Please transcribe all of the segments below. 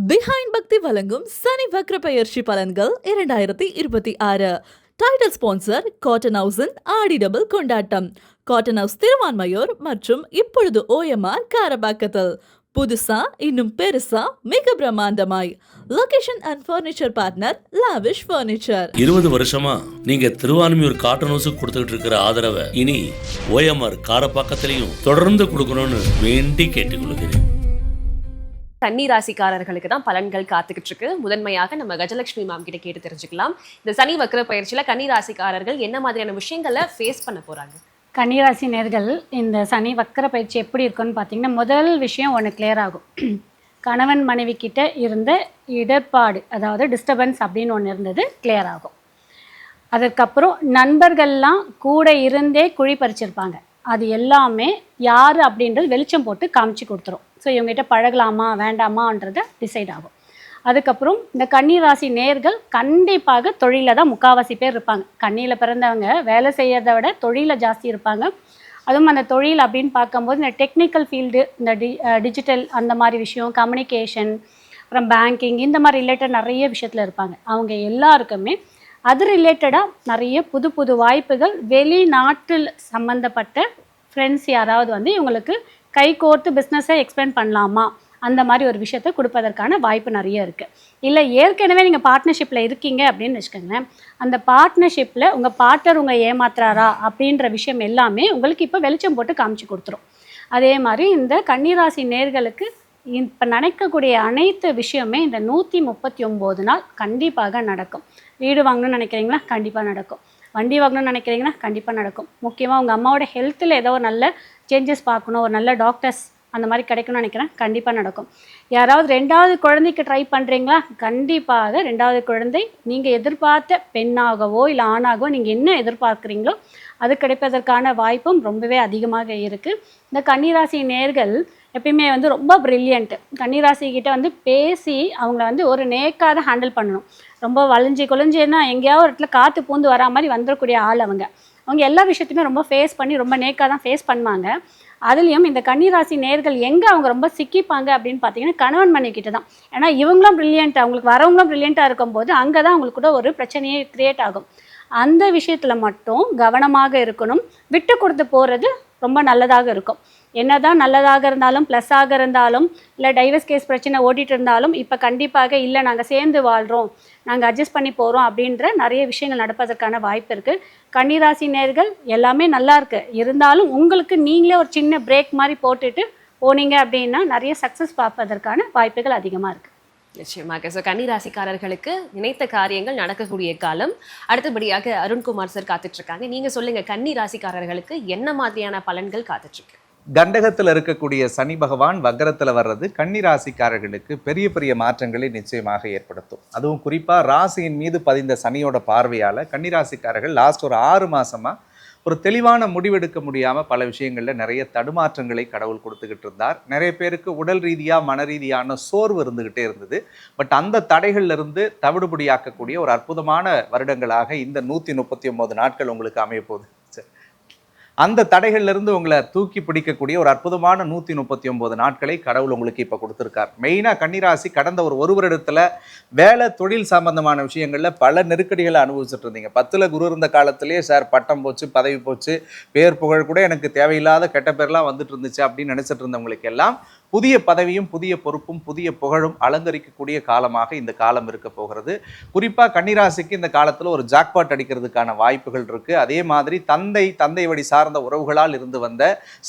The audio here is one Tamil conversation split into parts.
பிஹைண்ட் பக்தி வழங்கும் சனி வக்ர பெயர்ச்சி பலன்கள் 2026. டைட்டில் ஸ்பான்சர் காட்டன் ஹவுஸின் ஆடி டபுள் கொண்டாட்டம். காட்டன் ஹவுஸ் திருவான்மையூர் மற்றும் இப்பொழுது OMR காரபாக்கத்தில். புதுசா இன்னும் பெருசா மிக பிரம்மாண்டமாய். Location and furniture partner lavish furniture. 20 வருஷமா நீங்க திருவான்மையூர் காட்டன் ஹவுஸுக்கு கொடுத்துக்கிட்டு இருக்கிற ஆதரவை இனி OMR காரப்பாக்கத்திலையும் தொடர்ந்து கொடுக்கணும்னு வேண்டி கேட்டுக்கொள்கிறேன். கன்னி ராசிக்காரர்களுக்கு தான் பலன்கள் காத்துக்கிட்டு இருக்கு. முதன்மையாக நம்ம கஜலட்சுமி மேம் கிட்ட கேட்டு தெரிஞ்சுக்கலாம். இந்த சனி வக்ர பயிற்சியில கன்னி ராசிக்காரர்கள் என்ன மாதிரியான விஷயங்களை ஃபேஸ் பண்ண போறாங்க? கன்னிராசி நேர்கள் இந்த சனி வக்கர பயிற்சி எப்படி இருக்குன்னு பார்த்தீங்கன்னா, முதல் விஷயம் ஒன்று கிளியர் ஆகும். கணவன் மனைவி கிட்ட இருந்த இடர்பாடு, அதாவது டிஸ்டர்பன்ஸ் அப்படின்னு ஒன்று இருந்தது, கிளியர் ஆகும். அதுக்கப்புறம் நண்பர்கள்லாம் கூட இருந்தே குழி பறிச்சிருப்பாங்க, அது எல்லாமே யார் அப்படின்றது வெளிச்சம் போட்டு காமிச்சு கொடுத்துரும். ஸோ இவங்ககிட்ட பழகலாமா வேண்டாமான்றதை டிசைட் ஆகும். அதுக்கப்புறம் இந்த கன்னிராசி நேர்கள் கண்டிப்பாக தொழிலில் தான் முக்கால்வாசி பேர் இருப்பாங்க. கன்னியில் பிறந்தவங்க வேலை செய்யறதை விட தொழிலில் ஜாஸ்தி இருப்பாங்க. அதுவும் அந்த தொழில் அப்படின்னு பார்க்கும்போது இந்த டெக்னிக்கல் ஃபீல்டு, இந்த டிஜிட்டல் அந்த மாதிரி விஷயம், கம்யூனிகேஷன், அப்புறம் பேங்கிங், இந்த மாதிரி ரிலேட்டட் நிறைய விஷயத்தில் இருப்பாங்க. அவங்க எல்லாருக்குமே அது ரிலேட்டடாக நிறைய புது புது வாய்ப்புகள், வெளிநாட்டில் சம்மந்தப்பட்ட ஃப்ரெண்ட்ஸ் யாராவது வந்து இவங்களுக்கு கை கோர்த்து பிஸ்னஸை எக்ஸ்பேண்ட் பண்ணலாமா அந்த மாதிரி ஒரு விஷயத்தை கொடுப்பதற்கான வாய்ப்பு நிறைய இருக்குது. இல்லை ஏற்கனவே நீங்கள் பார்ட்னர்ஷிப்பில் இருக்கீங்க அப்படின்னு வச்சுக்கோங்களேன், அந்த பார்ட்னர்ஷிப்பில் உங்கள் பார்ட்னர் உங்கள் ஏமாத்துறாரா அப்படின்ற விஷயம் எல்லாமே உங்களுக்கு இப்போ வெளிச்சம் போட்டு காமிச்சு கொடுத்துரும். அதே மாதிரி இந்த கன்னிராசி நேர்களுக்கு இப்போ நினைக்கக்கூடிய அனைத்து விஷயமே இந்த 139 நாள் கண்டிப்பாக நடக்கும். வீடு வாங்கணும்னு நினைக்கிறீங்களா? கண்டிப்பாக நடக்கும். வண்டி வாங்கணும்னு நினைக்கிறீங்கன்னா கண்டிப்பாக நடக்கும். முக்கியமாக உங்கள் அம்மாவோட ஹெல்த்தில் ஏதோ ஒரு நல்ல சேஞ்சஸ் பார்க்கணும், ஒரு நல்ல டாக்டர்ஸ் அந்த மாதிரி கிடைக்கணும்னு நினைக்கிறேன், கண்டிப்பாக நடக்கும். யாராவது 2வது குழந்தைக்கு ட்ரை பண்ணுறீங்களா? கண்டிப்பாக 2வது குழந்தை நீங்கள் எதிர்பார்த்த பெண்ணாகவோ இல்லை ஆணாகவோ நீங்கள் என்ன எதிர்பார்க்குறீங்களோ அது கிடைப்பதற்கான வாய்ப்பும் ரொம்பவே அதிகமாக இருக்குது. இந்த கன்னிராசி நேர்கள் எப்பயுமே வந்து ரொம்ப ப்ரில்லியண்ட்டு. கன்னிராசிக்கிட்ட வந்து பேசி அவங்கள வந்து ஒரு நேக்காக ஹேண்டில் பண்ணணும். ரொம்ப வளைஞ்சி கொலைஞ்சின்னா எங்கேயாவது ஒரு இடத்துல காற்று பூந்து வரா மாதிரி வந்துடக்கூடிய ஆள் அவங்க எல்லா விஷயத்தையுமே ரொம்ப ஃபேஸ் பண்ணி ரொம்ப நேக்காக தான் ஃபேஸ் பண்ணுவாங்க. அதுலேயும் இந்த கன்னிராசி நேர்கள் எங்கே அவங்க ரொம்ப சிக்கிப்பாங்க அப்படின்னு பார்த்தீங்கன்னா, கணவன் மனைவி கிட்ட தான். ஏன்னா இவங்களும் ப்ரில்லியண்ட், அவங்களுக்கு வரவங்களும் ப்ரில்லியண்ட்டாக இருக்கும்போது அங்கே தான் அவங்களுக்கு கூட ஒரு பிரச்சனையே க்ரியேட் ஆகும். அந்த விஷயத்தில் மட்டும் கவனமாக இருக்கணும். விட்டு கொடுத்து போகிறது ரொம்ப நல்லதாக இருக்கும். என்னதான் நல்லதாக இருந்தாலும் ப்ளஸ்ஸாக இருந்தாலும் இல்லை டைவர்ஸ் கேஸ் பிரச்சனை ஓட்டிகிட்டு இருந்தாலும் இப்போ கண்டிப்பாக இல்லை நாங்கள் சேர்ந்து வாழ்கிறோம், நாங்கள் அட்ஜஸ்ட் பண்ணி போகிறோம் அப்படின்ற நிறைய விஷயங்கள் நடப்பதற்கான வாய்ப்பு இருக்குது. கன்னிராசி நேர்கள் எல்லாமே நல்லா இருக்கு, இருந்தாலும் உங்களுக்கு நீங்களே ஒரு சின்ன பிரேக் மாதிரி போட்டுட்டு போனீங்க அப்படின்னா நிறைய சக்ஸஸ் பார்ப்பதற்கான வாய்ப்புகள் அதிகமாக இருக்குது. நிச்சயமாக. ஸோ கன்னிராசிக்காரர்களுக்கு நினைத்த காரியங்கள் நடக்கக்கூடிய காலம். அடுத்தபடியாக அருண்குமார் சார் காத்துட்டு இருக்காங்க. நீங்கள் சொல்லுங்கள், கன்னி ராசிக்காரர்களுக்கு என்ன மாதிரியான பலன்கள் காத்துட்ருக்கு? கண்டகத்தில் இருக்கக்கூடிய சனி பகவான் வக்கரத்தில் வர்றது கன்னி ராசிக்காரர்களுக்கு பெரிய பெரிய மாற்றங்களை நிச்சயமாக ஏற்படுத்தும். அதுவும் குறிப்பாக ராசியின் மீது பதிந்த சனியோட பார்வையால் கன்னிராசிக்காரர்கள் லாஸ்ட் ஒரு 6 மாதமாக ஒரு தெளிவான முடிவெடுக்க முடியாமல் பல விஷயங்களில் நிறைய தடுமாற்றங்களை கடவுள் கொடுத்துக்கிட்டு இருந்தார். நிறைய பேருக்கு உடல் ரீதியாக மன ரீதியான சோர்வு இருந்துக்கிட்டே இருந்தது. பட் அந்த தடைகள்லேருந்து தவிடுபடியாக்கக்கூடிய ஒரு அற்புதமான வருடங்களாக இந்த 139 நாட்கள் உங்களுக்கு அமைய போகுது. அந்த தடைகள்லேருந்து உங்களை தூக்கி பிடிக்கக்கூடிய ஒரு அற்புதமான 139 நாட்களை கடவுள் உங்களுக்கு இப்போ கொடுத்துருக்கார். மெயினாக கன்னிராசி கடந்த ஒரு வருடத்தில் வேலை தொழில் சம்பந்தமான விஷயங்களில் பல நெருக்கடிகளை அனுபவிச்சுட்டு இருந்தீங்க. 10ல் குரு இருந்த காலத்திலே சார் பட்டம் போச்சு, பதவி போச்சு, பேர் புகழ் கூட எனக்கு தேவையில்லாத கெட்ட பேர்லாம் வந்துட்டு இருந்துச்சு அப்படின்னு நினச்சிட்டு இருந்தவங்களுக்கு எல்லாம் புதிய பதவியும் புதிய பொறுப்பும் புதிய புகழும் அலங்கரிக்கக்கூடிய காலமாக இந்த காலம் இருக்க போகிறது. குறிப்பாக கன்னிராசிக்கு இந்த காலத்தில் ஒரு ஜாக்பாட் அடிக்கிறதுக்கான வாய்ப்புகள் இருக்குது. அதே மாதிரி தந்தை வழி சார்ந்த உறவுகளால் இருந்து வந்த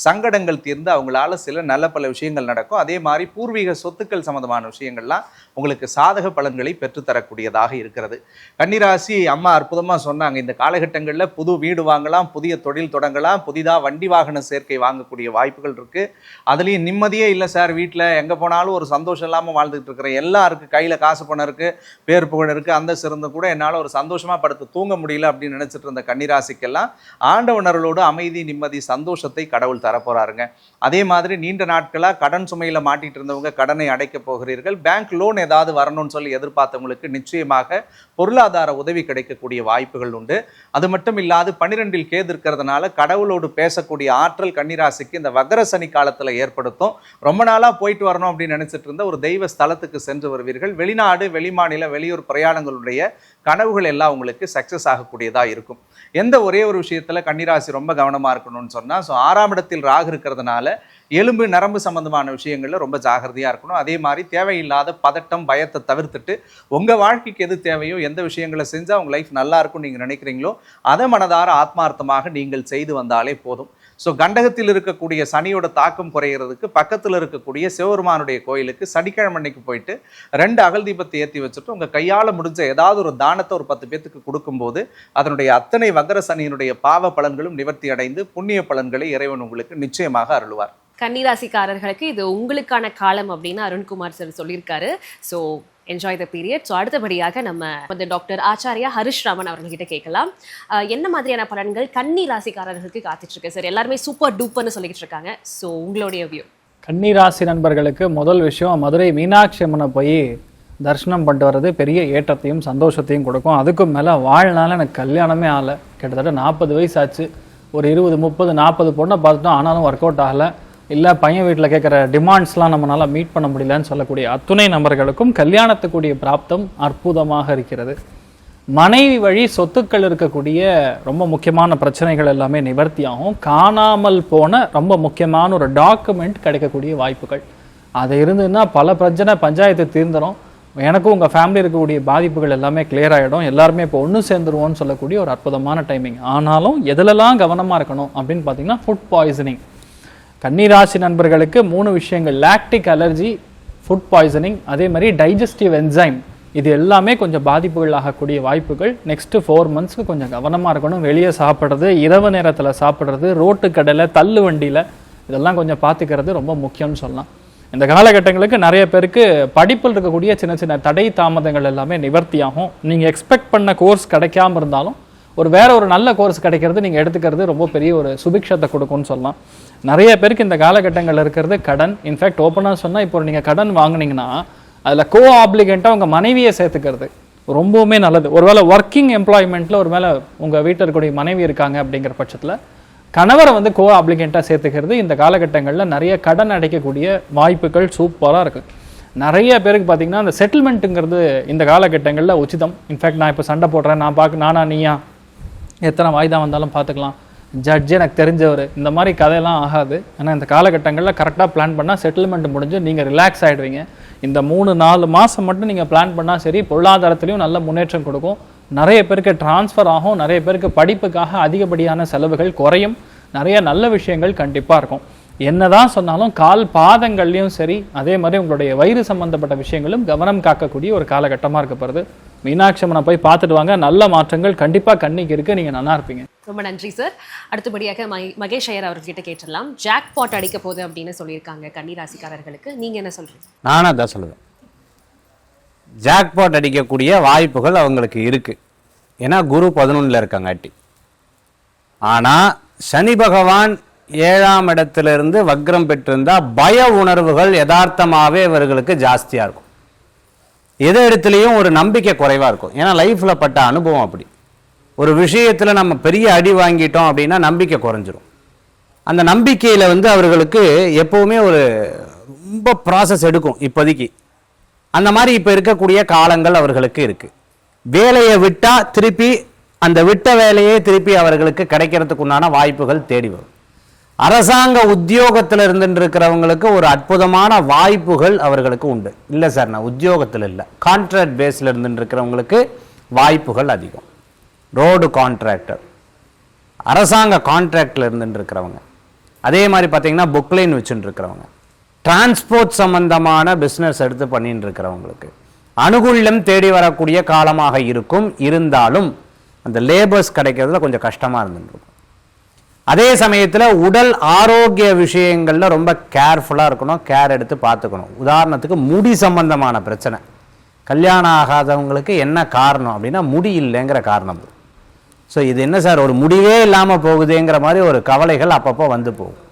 சங்கடங்கள் தீர்ந்து அவங்களால சில நல்ல பல விஷயங்கள் நடக்கும். அதே மாதிரி பூர்வீக சொத்துக்கள் சம்மந்தமான விஷயங்கள்லாம் உங்களுக்கு சாதக பலன்களை பெற்றுத்தரக்கூடியதாக இருக்கிறது. கன்னிராசி அம்மா அற்புதமாக சொன்னாங்க, இந்த காலகட்டங்களில் புது வீடு வாங்கலாம், புதிய தொழில் தொடங்கலாம், புதிதாக வண்டி வாகன சேர்க்கை வாங்கக்கூடிய வாய்ப்புகள் இருக்குது. அதுலேயும் நிம்மதியே இல்லை சார், வீட்டில் எங்கே போனாலும் ஒரு சந்தோஷம் இல்லாமல் வாழ்ந்துட்டு இருக்கிற எல்லாருக்கும் கையில் காசு பணம் இருக்குது, பேர் புகழ் இருக்குது, அந்த சிறந்து கூட என்னால் ஒரு சந்தோஷமாக படுத்து தூங்க முடியல அப்படின்னு நினச்சிட்டு இருந்த கன்னிராசிக்கெல்லாம் ஆண்டவனர்களோடு அமைதி நிம்மதி சந்தோஷத்தை கடவுள் தரப்போறாருங்க. அதே மாதிரி நீண்ட நாட்களாக கடன் சுமையில் மாட்டிகிட்டு இருந்தவங்க கடனை அடைக்க போகிறீர்கள். பேங்க் லோன் ஏதாவது வரணும்னு சொல்லி எதிர்பார்த்தவங்களுக்கு நிச்சயமாக பொருளாதார உதவி கிடைக்கக்கூடிய வாய்ப்புகள் உண்டு. அது மட்டும் இல்லாது 12ல் கேது இருக்கிறதுனால கடவுளோடு பேசக்கூடிய ஆற்றல் கன்னிராசிக்கு இந்த வக்கர சனி காலத்தில் ஏற்படுத்தும். ரொம்ப ரொம்ப நாளாக போயிட்டு வரணும் அப்படின்னு நினச்சிட்டு இருந்த ஒரு தெய்வ ஸ்தலத்துக்கு சென்று வருவீர்கள். வெளிநாடு, வெளிமாநில, வெளியூர் பிரயாணங்களுடைய கனவுகள் எல்லாம் உங்களுக்கு சக்ஸஸ் ஆகக்கூடியதாக இருக்கும். எந்த ஒரே ஒரு விஷயத்தில் கன்னிராசி ரொம்ப கவனமாக இருக்கணும்னு சொன்னால், 6ஆம் இடத்தில் ராகு இருக்கிறதுனால எலும்பு நரம்பு சம்பந்தமான விஷயங்களில் ரொம்ப ஜாகிரதையாக இருக்கணும். அதே மாதிரி தேவையில்லாத பதட்டம், பயத்தை தவிர்த்துட்டு உங்கள் வாழ்க்கைக்கு எது தேவையோ, எந்த விஷயங்களை செஞ்சால் உங்கள் லைஃப் நல்லா இருக்கும்னு நீங்கள் நினைக்கிறீங்களோ அதை மனதார ஆத்மார்த்தமாக நீங்கள் செய்து வந்தாலே போதும். ஸோ கண்டகத்தில் இருக்கக்கூடிய சனியோட தாக்கம் குறைகிறதுக்கு பக்கத்தில் இருக்கக்கூடிய சிவபெருமானுடைய கோயிலுக்கு சனிக்கிழமை அன்னைக்கு போயிட்டு 2 அகல் தீபத்தை ஏற்றி வச்சுட்டு உங்கள் கையால் முடிஞ்ச ஏதாவது ஒரு தானத்தை ஒரு 10 பேத்துக்கு கொடுக்கும்போது அதனுடைய அத்தனை வக்கர சனியினுடைய பாவ பலன்களும் நிவர்த்தி அடைந்து புண்ணிய பலன்களை இறைவன் உங்களுக்கு நிச்சயமாக அருள்வார். கன்னிராசிக்காரர்களுக்கு இது உங்களுக்கான காலம் அப்படின்னு அருண்குமார் சார் சொல்லியிருக்காரு. So enjoy the period. So அடுத்தபடியாக நம்ம வந்து டாக்டர் ஆச்சாரியா ஹரிஷ் ராமன் அவர்கிட்ட கேட்கலாம். என்ன மாதிரியான பலன்கள் கன்னி ராசிக்காரர்களுக்கு காத்துட்டு இருக்கு சார்? எல்லாருமே சூப்பர் டூப்பர்னு சொல்லிட்டு இருக்காங்க. ஸோ உங்களுடைய வியூ. கன்னி ராசி நண்பர்களுக்கு முதல் விஷயம், மதுரை மீனாட்சி அம்மனை போய் தரிசனம் பண்ணிட்டு வர்றது பெரிய ஏற்றத்தையும் சந்தோஷத்தையும் கொடுக்கும். அதுக்கும் மேலே வாழ்நாள் எனக்கு கல்யாணமே ஆகலை, கிட்டத்தட்ட 40 வயசு ஆச்சு. ஒரு 20, 30, 40 பொண்ணை பார்த்துட்டோம், ஆனாலும் ஒர்க் அவுட் ஆகலை. இல்லை பையன் வீட்டில் கேட்குற டிமாண்ட்ஸ்லாம் நம்மளால மீட் பண்ண முடியலன்னு சொல்லக்கூடிய அத்துணை நபர்களுக்கும் கல்யாணத்துக்குரிய பிராப்தம் அற்புதமாக இருக்கிறது. மனைவி வழி சொத்துக்கள் இருக்கக்கூடிய ரொம்ப முக்கியமான பிரச்சனைகள் எல்லாமே நிவர்த்தியாகும். காணாமல் போன ரொம்ப முக்கியமான ஒரு டாக்குமெண்ட் கிடைக்கக்கூடிய வாய்ப்புகள் அது இருந்ததுன்னா பல பிரச்சனை பஞ்சாயத்து தீர்ந்துடும். எனக்கும் உங்கள் ஃபேமிலி இருக்கக்கூடிய பாதிப்புகள் எல்லாமே கிளியர் ஆகிடும். எல்லாருமே இப்போ ஒன்று சேர்ந்துருவோன்னு சொல்லக்கூடிய ஒரு அற்புதமான டைமிங். ஆனாலும் எதிலெல்லாம் கவனமாக இருக்கணும் அப்படின்னு பார்த்தீங்கன்னா, ஃபுட் பாய்சனிங். கன்னிராசி நண்பர்களுக்கு 3 விஷயங்கள்: லாக்டிக் அலர்ஜி, ஃபுட் பாய்சனிங், அதே மாதிரி டைஜஸ்டிவ் என்சைம். இது எல்லாமே கொஞ்சம் பாதிப்புகள் ஆகக்கூடிய வாய்ப்புகள். நெக்ஸ்ட் 4 மந்த்ஸ்க்கு கொஞ்சம் கவனமாக இருக்கணும். வெளியே சாப்பிட்றது, இரவு நேரத்தில் சாப்பிட்றது, ரோட்டு கடையில், தள்ளு வண்டியில், இதெல்லாம் கொஞ்சம் பார்த்துக்கிறது ரொம்ப முக்கியம்னு சொல்லலாம். இந்த காலகட்டங்களுக்கு நிறைய பேருக்கு படிப்பில் இருக்கக்கூடிய சின்ன சின்ன தடை தாமதங்கள் எல்லாமே நிவர்த்தியாகும். நீங்கள் எக்ஸ்பெக்ட் பண்ண கோர்ஸ் கிடைக்காம இருந்தாலும் வேற ஒரு நல்ல கோர்ஸ் கிடைக்கிறது நீங்கள் எடுத்துக்கிறது ரொம்ப பெரிய ஒரு சுபிக்ஷத்தை கொடுக்கும்னு சொல்லலாம். நிறைய பேருக்கு இந்த காலகட்டங்களில் இருக்கிறது கடன். இன்ஃபேக்ட் ஓப்பனாக சொன்னால், இப்போ நீங்கள் கடன் வாங்கினீங்கன்னா அதில் கோ ஆப்ளிகண்ட்டாக உங்கள் மனைவியை சேர்த்துக்கிறது ரொம்பவுமே நல்லது. ஒருவேளை ஒர்க்கிங் எம்ப்ளாய்மெண்ட்டில் ஒருவேளை உங்கள் வீட்டில் இருக்கக்கூடிய மனைவி இருக்காங்க அப்படிங்கிற பட்சத்தில் கணவரை வந்து கோ ஆப்ளிகண்ட்டாக சேர்த்துக்கிறது இந்த காலகட்டங்களில் நிறைய கடன் அடைக்கக்கூடிய வாய்ப்புகள் சூப்பராக இருக்குது. நிறைய பேருக்கு பார்த்தீங்கன்னா அந்த செட்டில்மெண்ட்டுங்கிறது இந்த காலகட்டங்களில் உச்சிதம். இன்ஃபேக்ட் நான் இப்போ சண்டை போடுறேன், நானா நீயா, எத்தனை வாய்தா வந்தாலும் பார்த்துக்கலாம், ஜட்ஜ் எனக்கு தெரிஞ்சவர், இந்த மாதிரி கதையெல்லாம் ஆகாது. ஆனால் இந்த காலகட்டங்களில் கரெக்டாக பிளான் பண்ணால் செட்டில்மெண்ட் முடிஞ்சு நீங்கள் ரிலாக்ஸ் ஆகிடுவீங்க. இந்த 3-4 மாதம் மட்டும் நீங்கள் பிளான் பண்ணால் சரி, பொருளாதாரத்துலேயும் நல்ல முன்னேற்றம் கொடுக்கும். நிறைய பேருக்கு டிரான்ஸ்ஃபர் ஆகும். நிறைய பேருக்கு படிப்புக்காக அதிகப்படியான செலவுகள் குறையும். நிறைய நல்ல விஷயங்கள் கண்டிப்பாக இருக்கும். என்னதான் சொன்னாலும் கால் பாதங்கள்லையும் சரி, அதே மாதிரி உங்களுடைய வயிறு சம்பந்தப்பட்ட விஷயங்களும் கவனம் காக்கக்கூடிய ஒரு காலகட்டமாக இருக்கப்படுது. மீனாட்சி அம்மனை போய் பார்த்துட்டு வாங்க, நல்ல மாற்றங்கள் கண்டிப்பாக கண்ணிக்கு இருக்கு, நீங்கள் நல்லா இருப்பீங்க. ரொம்ப நன்றி சார். அடுத்தபடியாக மகேஷ் ஐயர் அவர்கிட்ட கேட்டுடலாம். ஜாக் பாட் அடிக்க போகுது அப்படின்னு சொல்லியிருக்காங்க கன்னிராசிக்காரர்களுக்கு, நீங்க என்ன சொல்றீங்க? நானும் அதான் சொல்லுவேன், ஜாக்பாட் அடிக்கக்கூடிய வாய்ப்புகள் அவங்களுக்கு இருக்கு. ஏன்னா குரு 11ல் இருக்காங்காட்டி. ஆனால் சனி பகவான் 7ஆம் இடத்திலிருந்து வக்ரம் பெற்றிருந்தா பய உணர்வுகள் யதார்த்தமாகவே இவர்களுக்கு ஜாஸ்தியாக இருக்கும். எது இடத்துலையும் ஒரு நம்பிக்கை குறைவாக இருக்கும். ஏன்னா லைஃப்பில் பட்ட அனுபவம் அப்படி. ஒரு விஷயத்தில் நம்ம பெரிய அடி வாங்கிட்டோம் அப்படின்னா நம்பிக்கை குறைஞ்சிரும். அந்த நம்பிக்கையில் அவர்களுக்கு எப்போவுமே ஒரு ரொம்ப ப்ராசஸ் எடுக்கும் இப்போதைக்கு. அந்த மாதிரி இப்போ இருக்கக்கூடிய காலங்கள் அவர்களுக்கு இருக்குது. வேலையை விட்டால் திருப்பி அந்த விட்ட வேலையே திருப்பி அவர்களுக்கு கிடைக்கிறதுக்கு உண்டான வாய்ப்புகள் தேடி வரும். அரசாங்க உத்தியோகத்தில் இருந்துட்டு இருக்கிறவங்களுக்கு ஒரு அற்புதமான வாய்ப்புகள் அவர்களுக்கு உண்டு. இல்லை சார் நான் உத்தியோகத்தில் இல்லை, கான்ட்ராக்ட் பேஸில் இருந்துட்டு இருக்கிறவங்களுக்கு வாய்ப்புகள் அதிகம். ரோடு கான்ட்ராக்டர், அரசாங்க கான்ட்ராக்டில் இருந்துட்டு இருக்கிறவங்க, அதே மாதிரி பார்த்தீங்கன்னா புக்லைன் வச்சுட்டு இருக்கிறவங்க, டிரான்ஸ்போர்ட் சம்பந்தமான பிஸ்னஸ் எடுத்து பண்ணிட்டு இருக்கிறவங்களுக்கு அனுகூல்யம் தேடி வரக்கூடிய காலமாக இருக்கும். இருந்தாலும் அந்த லேபர்ஸ் கிடைக்கிறதுல கொஞ்சம் கஷ்டமாக இருந்துருக்கும். அதே சமயத்தில் உடல் ஆரோக்கிய விஷயங்களில் ரொம்ப கேர்ஃபுல்லாக இருக்கணும், கேர் எடுத்து பார்த்துக்கணும். உதாரணத்துக்கு முடி சம்பந்தமான பிரச்சனை, கல்யாணம் ஆகாதவங்களுக்கு என்ன காரணம் அப்படின்னா முடி இல்லைங்கிற காரணம். ஸோ இது என்ன சார் ஒரு முடிவே இல்லாமல் போகுதுங்கிற மாதிரி ஒரு கவலைகள் அப்பப்போ வந்து போகும்.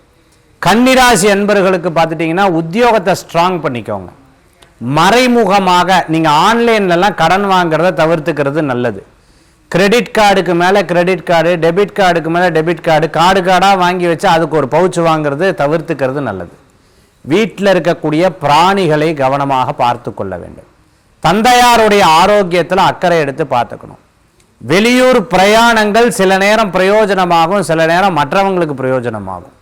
கன்னிராசி அன்பர்களுக்கு பார்த்துட்டிங்கன்னா உத்தியோகத்தை ஸ்ட்ராங் பண்ணிக்கோங்க. மறைமுகமாக நீங்கள் ஆன்லைன்லலாம் கடன் வாங்குறத தவிர்த்துக்கிறது நல்லது. கிரெடிட் கார்டுக்கு மேலே கிரெடிட் கார்டு, டெபிட் கார்டுக்கு மேலே டெபிட் கார்டு, கார்டாக வாங்கி வச்சு அதுக்கு ஒரு பவுச் வாங்குறது தவிர்த்துக்கிறது நல்லது. வீட்டில் இருக்கக்கூடிய பிராணிகளை கவனமாக பார்த்து கொள்ள வேண்டும். தந்தையாருடைய ஆரோக்கியத்தில் அக்கறை எடுத்து பார்த்துக்கணும். வெளியூர் பிரயாணங்கள் சில நேரம் பிரயோஜனமாகும், சில நேரம் மற்றவங்களுக்கு பிரயோஜனமாகும்.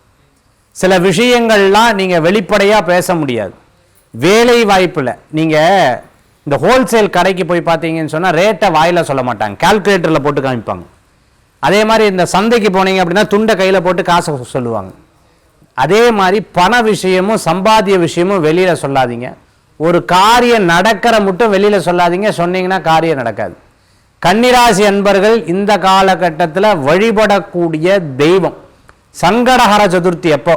சில விஷயங்கள்லாம் நீங்கள் வெளிப்படையாக பேச முடியாது. வேலை வாய்ப்பில் நீங்கள் இந்த ஹோல்சேல் கடைக்கு போய் பார்த்தீங்கன்னு சொன்னால் ரேட்டை வாயில் சொல்ல மாட்டாங்க, கால்குலேட்டரில் போட்டு காமிப்பாங்க. அதே மாதிரி இந்த சந்தைக்கு போனீங்க அப்படின்னா துண்டை கையில் போட்டு காசை சொல்லுவாங்க. அதே மாதிரி பண விஷயமும் சம்பாத்திய விஷயமும் வெளியில் சொல்லாதீங்க. ஒரு காரியம் நடக்கிற மட்டும் வெளியில் சொல்லாதீங்க, சொன்னீங்கன்னா காரியம் நடக்காது. கன்னிராசி அன்பர்கள் இந்த காலகட்டத்தில் வழிபடக்கூடிய தெய்வம் சங்கடஹர சதுர்த்தி அப்போ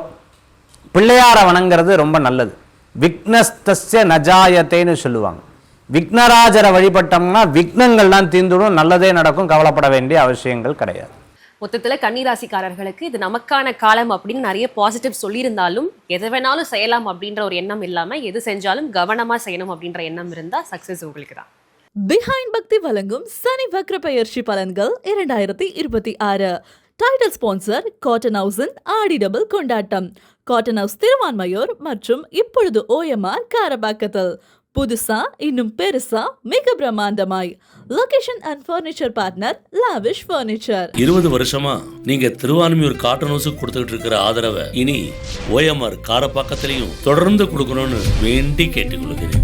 பிள்ளையாரை வணங்குறது ரொம்ப நல்லது. விக்னஸ்தஸ்ய நஜாயத்தேன்னு சொல்லுவாங்க. விக்னராஜரை வழிபட்டோம்னா விக்னங்கள்லாம் தீர்ந்துடும், நல்லதே நடக்கும், கவலைப்பட வேண்டிய அவசியங்கள் கிடையாது. மொத்தத்துல கன்னிராசிக்காரர்களுக்கு இது நமக்கான காலம் அப்படின்னு நிறைய பாசிட்டிவ் சொல்லியிருந்தாலும் எதை வேணாலும் செய்யலாம் அப்படின்ற ஒரு எண்ணம் இல்லாம எது செஞ்சாலும் கவனமா செய்யணும் அப்படின்ற எண்ணம் இருந்தா சக்சஸ் உங்களுக்கு தான். பிஹைண்ட் பக்தி வழங்கும் சனி வக்ர பெயர்ச்சி பலன்கள் 2026. டைட்டில் ஸ்பான்சர் காட்டன் ஹவுஸின் ஆடி டபுள் கொண்டாட்டம். காட்டன் ஹவுஸ் திருவான்மையூர் மற்றும் இப்பொழுது OMR காரபாக்கத்தில். புதுசா இன்னும் பெருசா மிக பிரம்மாண்டமாய். Location and furniture partner lavish furniture. 20 வருஷமா நீங்க திருவான்மியூர் காட்டன் ஹவுஸுக்கு கொடுத்துட்டு இருக்கிற ஆதரவை இனி OMR காரப்பாக்கத்திலையும் தொடர்ந்து கொடுக்கணும்னு வேண்டி கேட்டுக்கொள்கிறேன்.